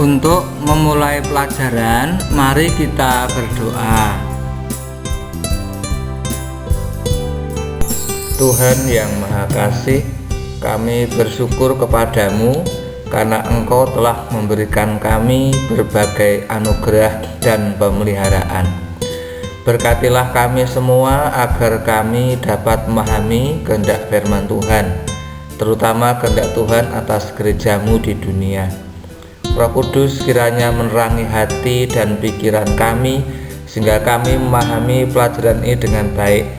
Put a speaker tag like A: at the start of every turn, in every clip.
A: Untuk memulai pelajaran, mari kita berdoa. Tuhan yang Maha Kasih, kami bersyukur kepadamu karena Engkau telah memberikan kami berbagai anugerah dan pemeliharaan. Berkatilah kami semua agar kami dapat memahami kehendak firman Tuhan, terutama kehendak Tuhan atas gerejamu di dunia. Roh Kudus kiranya menerangi hati dan pikiran kami sehingga kami memahami pelajaran ini dengan baik.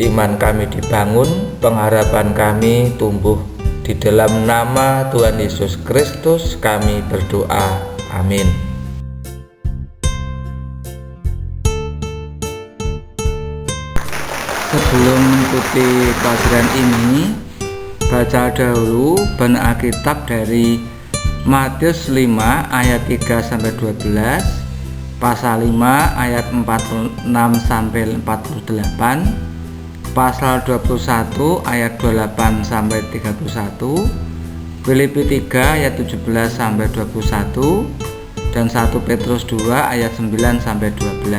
A: Iman kami dibangun, pengharapan kami tumbuh. Di dalam nama Tuhan Yesus Kristus kami berdoa. Amin. Sebelum mengikuti pelajaran ini, baca dahulu bacaan Alkitab dari Matius 5 ayat 3-12, pasal 5 ayat 46-48, pasal 21 ayat 28-31, Filipi 3 ayat 17-21, dan 1 Petrus 2 ayat 9-12.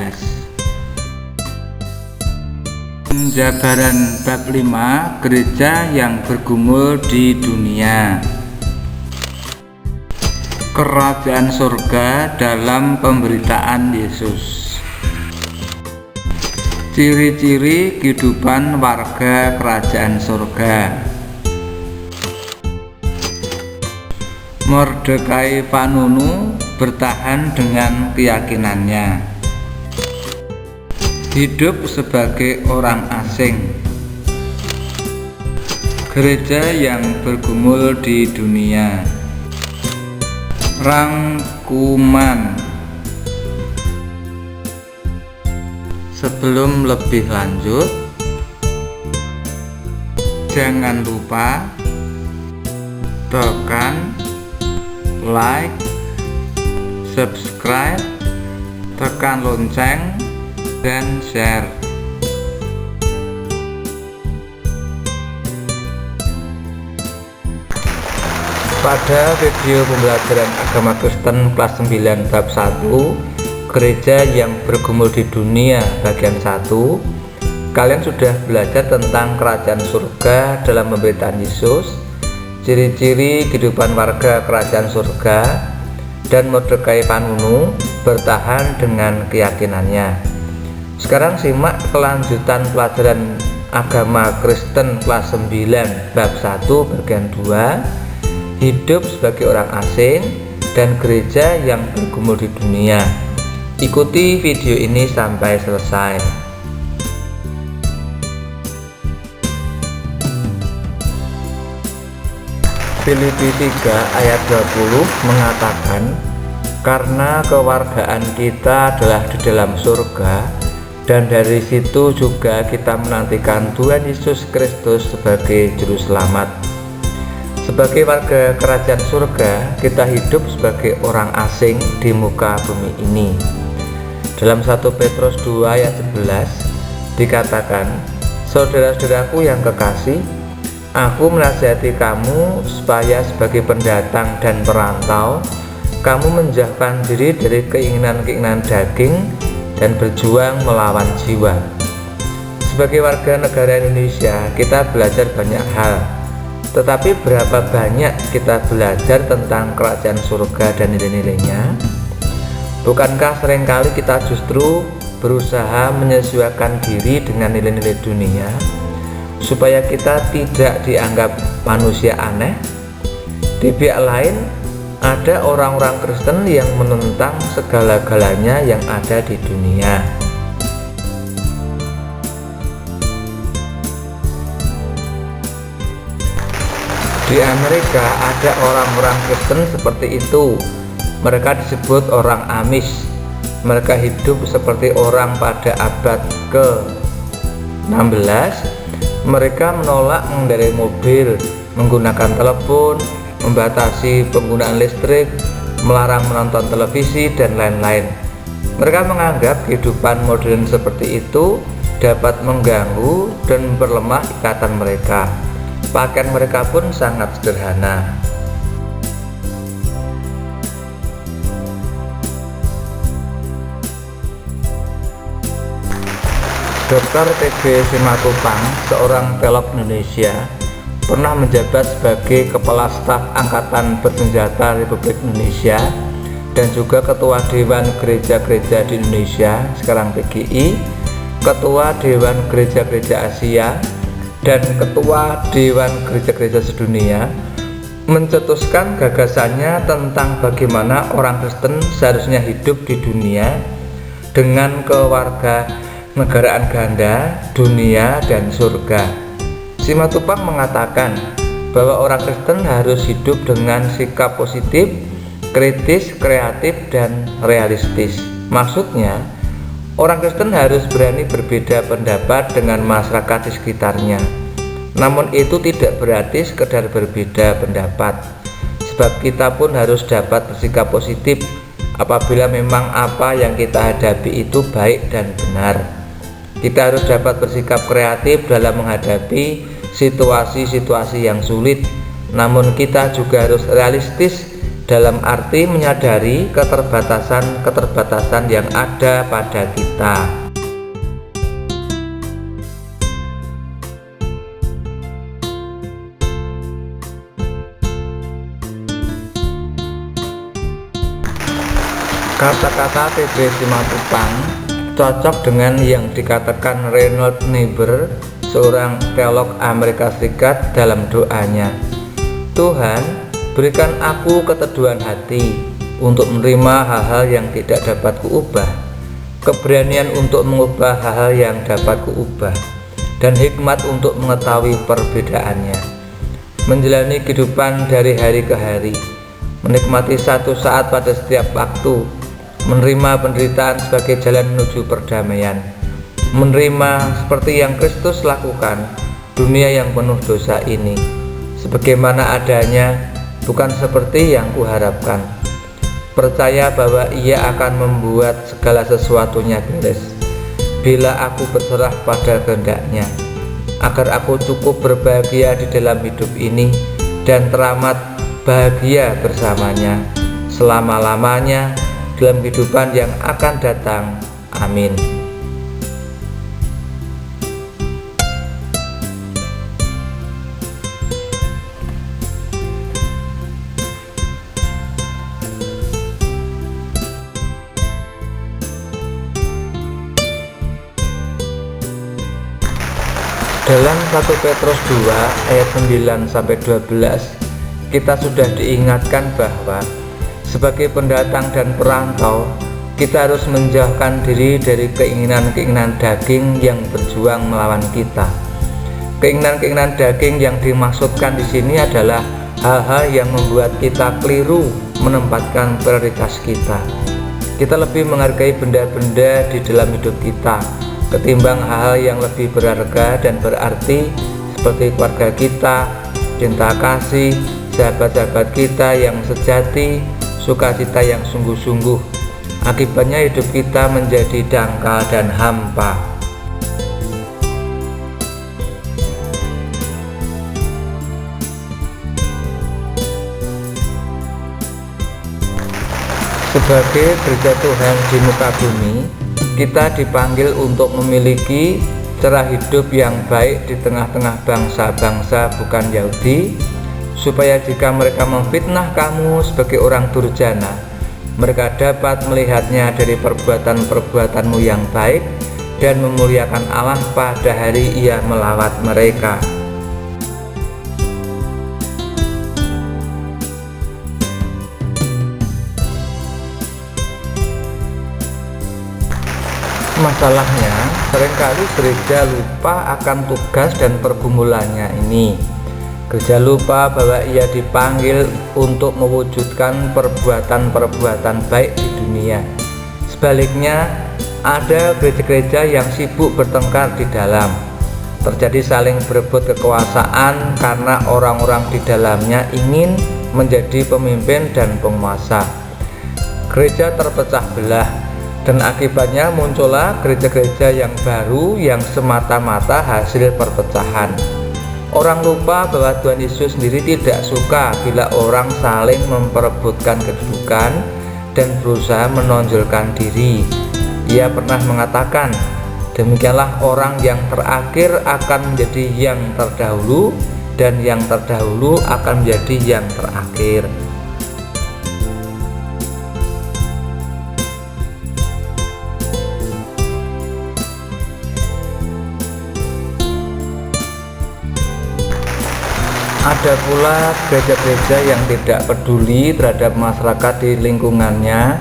A: Penjabaran bab 5, gereja yang bergumul di dunia. Kerajaan surga dalam pemberitaan Yesus. Ciri-ciri kehidupan warga kerajaan surga. Mordekai Vanunu bertahan dengan keyakinannya. Hidup sebagai orang asing. Gereja yang bergumul di dunia. Rangkuman. Sebelum lebih lanjut, jangan lupa tekan like, subscribe, tekan lonceng, dan share. Pada video pembelajaran agama Kristen kelas 9 bab 1, gereja yang bergumul di dunia bagian 1, kalian sudah belajar tentang kerajaan surga dalam pemberitaan Yesus, ciri-ciri kehidupan warga kerajaan surga, dan Mordekai Vanunu bertahan dengan keyakinannya. Sekarang simak kelanjutan pelajaran agama Kristen kelas 9 bab 1 bagian 2, hidup sebagai orang asing dan gereja yang bergumul di dunia. Ikuti video ini sampai selesai. Filipi 3 ayat 20 mengatakan, karena kewargaan kita adalah di dalam surga, dan dari situ juga kita menantikan Tuhan Yesus Kristus sebagai juru selamat. Sebagai warga kerajaan surga, kita hidup sebagai orang asing di muka bumi ini. Dalam 1 Petrus 2 ayat 11 dikatakan, saudara-saudaraku yang kekasih, aku menasihati kamu supaya sebagai pendatang dan perantau, kamu menjauhkan diri dari keinginan-keinginan daging dan berjuang melawan jiwa. Sebagai warga negara Indonesia, kita belajar banyak hal. Tetapi berapa banyak kita belajar tentang kerajaan surga dan nilai-nilainya? Bukankah seringkali kita justru berusaha menyesuaikan diri dengan nilai-nilai dunia supaya kita tidak dianggap manusia aneh? Di pihak lain, ada orang-orang Kristen yang menentang segala-galanya yang ada di dunia. Di Amerika ada orang-orang Kristen seperti itu. Mereka disebut orang Amish. Mereka hidup seperti orang pada abad ke-16. Mereka menolak mengendarai mobil, menggunakan telepon, membatasi penggunaan listrik, melarang menonton televisi, dan lain-lain. Mereka menganggap kehidupan modern seperti itu dapat mengganggu dan memperlemah ikatan mereka. Pakaian mereka pun sangat sederhana. Dr. T.B. Simatupang, seorang teolog Indonesia, pernah menjabat sebagai Kepala Staf Angkatan Bersenjata Republik Indonesia dan juga Ketua Dewan Gereja-Gereja di Indonesia, sekarang PGI, Ketua Dewan Gereja-Gereja Asia, dan Ketua Dewan Gereja-Gereja Sedunia, mencetuskan gagasannya tentang bagaimana orang Kristen seharusnya hidup di dunia dengan kewarganegaraan ganda, dunia, dan surga. Simatupang mengatakan bahwa orang Kristen harus hidup dengan sikap positif, kritis, kreatif, dan realistis. Maksudnya, orang Kristen harus berani berbeda pendapat dengan masyarakat di sekitarnya. Namun itu tidak berarti sekedar berbeda pendapat, sebab kita pun harus dapat bersikap positif apabila memang apa yang kita hadapi itu baik dan benar. Kita harus dapat bersikap kreatif dalam menghadapi situasi-situasi yang sulit, namun kita juga harus realistis dalam arti menyadari keterbatasan-keterbatasan yang ada pada kita. Kata-kata T.B. Simatupang cocok dengan yang dikatakan Reinhold Niebuhr, seorang teolog Amerika Serikat, dalam doanya. Tuhan, berikan aku keteduhan hati untuk menerima hal-hal yang tidak dapat kuubah, keberanian untuk mengubah hal-hal yang dapat kuubah, dan hikmat untuk mengetahui perbedaannya. Menjalani kehidupan dari hari ke hari, menikmati satu saat pada setiap waktu, menerima penderitaan sebagai jalan menuju perdamaian, menerima seperti yang Kristus lakukan dunia yang penuh dosa ini sebagaimana adanya, bukan seperti yang kuharapkan. Percaya bahwa Ia akan membuat segala sesuatunya beres bila aku berserah pada kehendak-Nya, agar aku cukup berbahagia di dalam hidup ini dan teramat bahagia bersamanya selama-lamanya dalam kehidupan yang akan datang. Amin. Dalam 1 Petrus 2 ayat 9-12 kita sudah diingatkan bahwa sebagai pendatang dan perantau, kita harus menjauhkan diri dari keinginan-keinginan daging yang berjuang melawan kita. Keinginan-keinginan daging yang dimaksudkan di sini adalah hal-hal yang membuat kita keliru menempatkan prioritas kita. Kita lebih menghargai benda-benda di dalam hidup kita ketimbang hal-hal yang lebih berharga dan berarti seperti keluarga kita, cinta kasih, sahabat-sahabat kita yang sejati, sukacita yang sungguh-sungguh. Akibatnya hidup kita menjadi dangkal dan hampa. Sebagai gereja Tuhan di muka bumi, kita dipanggil untuk memiliki cara hidup yang baik di tengah-tengah bangsa-bangsa bukan Yahudi, supaya jika mereka memfitnah kamu sebagai orang durjana, mereka dapat melihatnya dari perbuatan-perbuatanmu yang baik dan memuliakan Allah pada hari Ia melawat mereka. Masalahnya, seringkali gereja lupa akan tugas dan pergumulannya ini. Gereja lupa bahwa ia dipanggil untuk mewujudkan perbuatan-perbuatan baik di dunia. Sebaliknya, ada gereja-gereja yang sibuk bertengkar di dalam. Terjadi saling berebut kekuasaan karena orang-orang di dalamnya ingin menjadi pemimpin dan penguasa. Gereja terpecah belah, dan akibatnya muncullah gereja-gereja yang baru yang semata-mata hasil perpecahan. Orang lupa bahwa Tuhan Yesus sendiri tidak suka bila orang saling memperebutkan kedudukan dan berusaha menonjolkan diri. Ia pernah mengatakan, Demikianlah orang yang terakhir akan menjadi yang terdahulu, dan yang terdahulu akan menjadi yang terakhir. Ada pula gereja-gereja yang tidak peduli terhadap masyarakat di lingkungannya,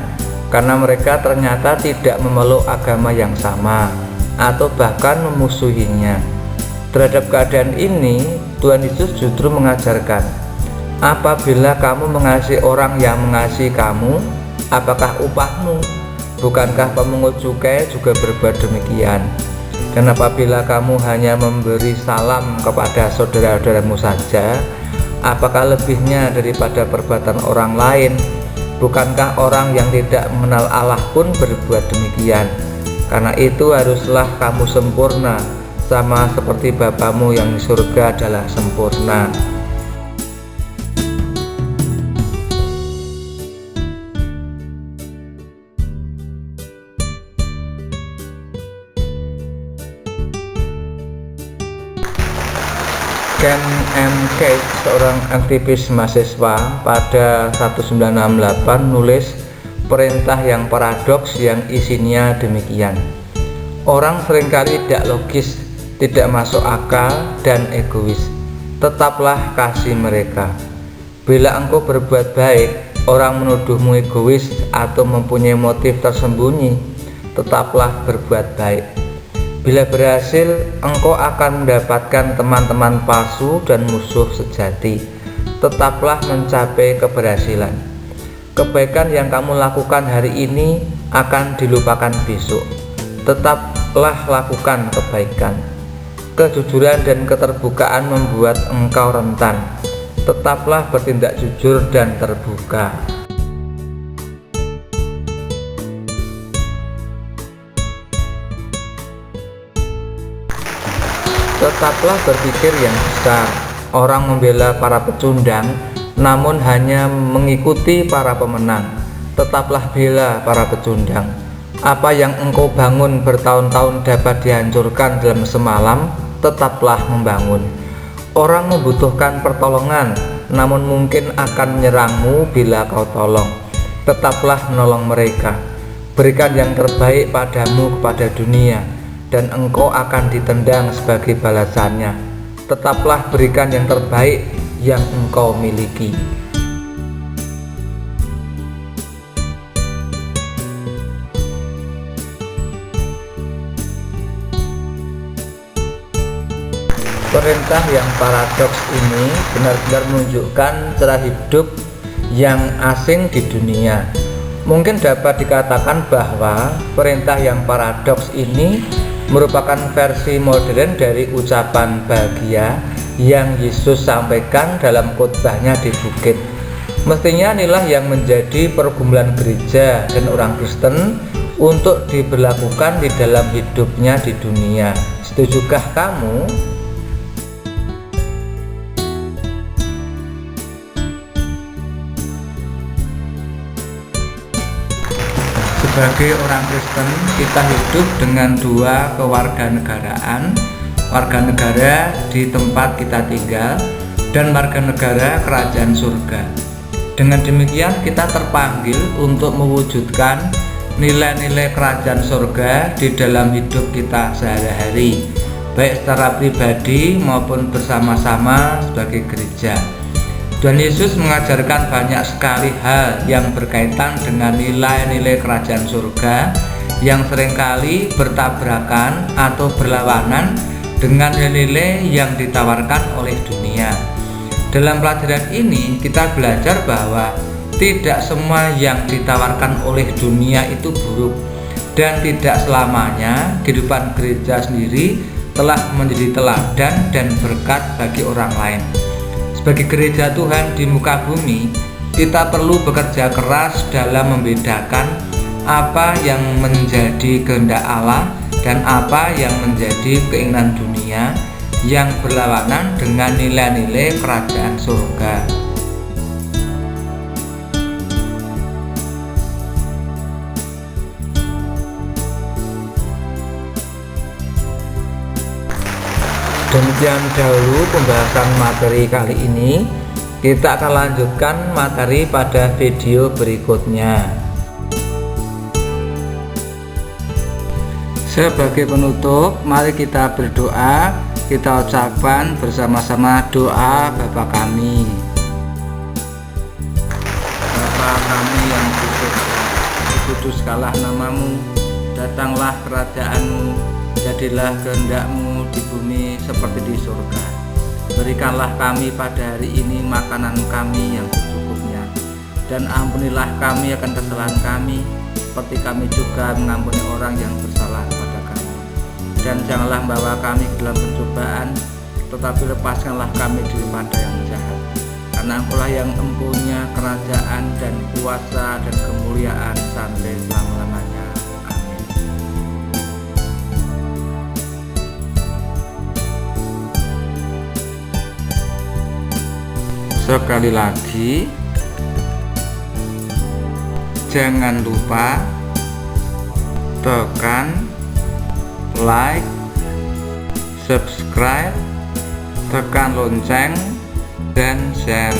A: karena mereka ternyata tidak memeluk agama yang sama atau bahkan memusuhinya. Terhadap keadaan ini, Tuhan Yesus justru mengajarkan, apabila kamu mengasihi orang yang mengasihi kamu, apakah upahmu? Bukankah pemungut cukai juga berbuat demikian? Dan apabila kamu hanya memberi salam kepada saudara-saudaramu saja, apakah lebihnya daripada perbuatan orang lain? Bukankah orang yang tidak mengenal Allah pun berbuat demikian? Karena itu haruslah kamu sempurna, sama seperti Bapamu yang di surga adalah sempurna. Ken M. Cage, seorang aktivis mahasiswa, pada 1968 nulis perintah yang paradoks yang isinya demikian. Orang seringkali tidak logis, tidak masuk akal, dan egois. Tetaplah kasih mereka. Bila engkau berbuat baik, orang menuduhmu egois atau mempunyai motif tersembunyi, tetaplah berbuat baik. Bila berhasil, engkau akan mendapatkan teman-teman palsu dan musuh sejati. Tetaplah mencapai keberhasilan. Kebaikan yang kamu lakukan hari ini akan dilupakan besok. Tetaplah lakukan kebaikan. Kejujuran dan keterbukaan membuat engkau rentan. Tetaplah bertindak jujur dan terbuka. Tetaplah berpikir yang besar. Orang membela para pecundang, namun hanya mengikuti para pemenang. Tetaplah bela para pecundang. Apa yang engkau bangun bertahun-tahun dapat dihancurkan dalam semalam, tetaplah membangun. Orang membutuhkan pertolongan, namun mungkin akan menyerangmu bila kau tolong. Tetaplah menolong mereka. Berikan yang terbaik padamu kepada dunia, dan engkau akan ditendang sebagai balasannya. Tetaplah berikan yang terbaik yang engkau miliki. Perintah yang paradoks ini benar-benar menunjukkan cara hidup yang asing di dunia. Mungkin dapat dikatakan bahwa perintah yang paradoks ini merupakan versi modern dari ucapan bahagia yang Yesus sampaikan dalam khotbahnya di bukit. Mestinya inilah yang menjadi pergumulan gereja dan orang Kristen untuk diberlakukan di dalam hidupnya di dunia. Setujukah kamu? Sebagai orang Kristen, kita hidup dengan dua kewarganegaraan, warga negara di tempat kita tinggal dan warga negara kerajaan surga. Dengan demikian kita terpanggil untuk mewujudkan nilai-nilai kerajaan surga di dalam hidup kita sehari-hari, baik secara pribadi maupun bersama-sama sebagai gereja. Tuhan Yesus mengajarkan banyak sekali hal yang berkaitan dengan nilai-nilai kerajaan surga yang seringkali bertabrakan atau berlawanan dengan nilai-nilai yang ditawarkan oleh dunia. Dalam pelajaran ini kita belajar bahwa tidak semua yang ditawarkan oleh dunia itu buruk, dan tidak selamanya kehidupan gereja sendiri telah menjadi teladan dan berkat bagi orang lain. Sebagai gereja Tuhan di muka bumi, kita perlu bekerja keras dalam membedakan apa yang menjadi kehendak Allah dan apa yang menjadi keinginan dunia yang berlawanan dengan nilai-nilai kerajaan surga. Demikian dahulu pembahasan materi kali ini. Kita akan lanjutkan materi pada video berikutnya. Sebagai penutup, mari kita berdoa. Kita ucapkan bersama-sama doa Bapa kami. Bapa kami yang di surga, dikuduskanlah namamu, datanglah kerajaanmu, jadilah kehendak-Mu di bumi seperti di surga. Berikanlah kami pada hari ini makanan kami yang secukupnya, dan ampunilah kami akan kesalahan kami, seperti kami juga mengampuni orang yang bersalah kepada kami. Dan janganlah membawa kami ke dalam pencobaan, tetapi lepaskanlah kami daripada yang jahat. Karena Engkau-lah yang mempunyai kerajaan dan kuasa dan kemuliaan sampai selama-lamanya. Amin. Sekali lagi, jangan lupa tekan like, subscribe, tekan lonceng, dan share.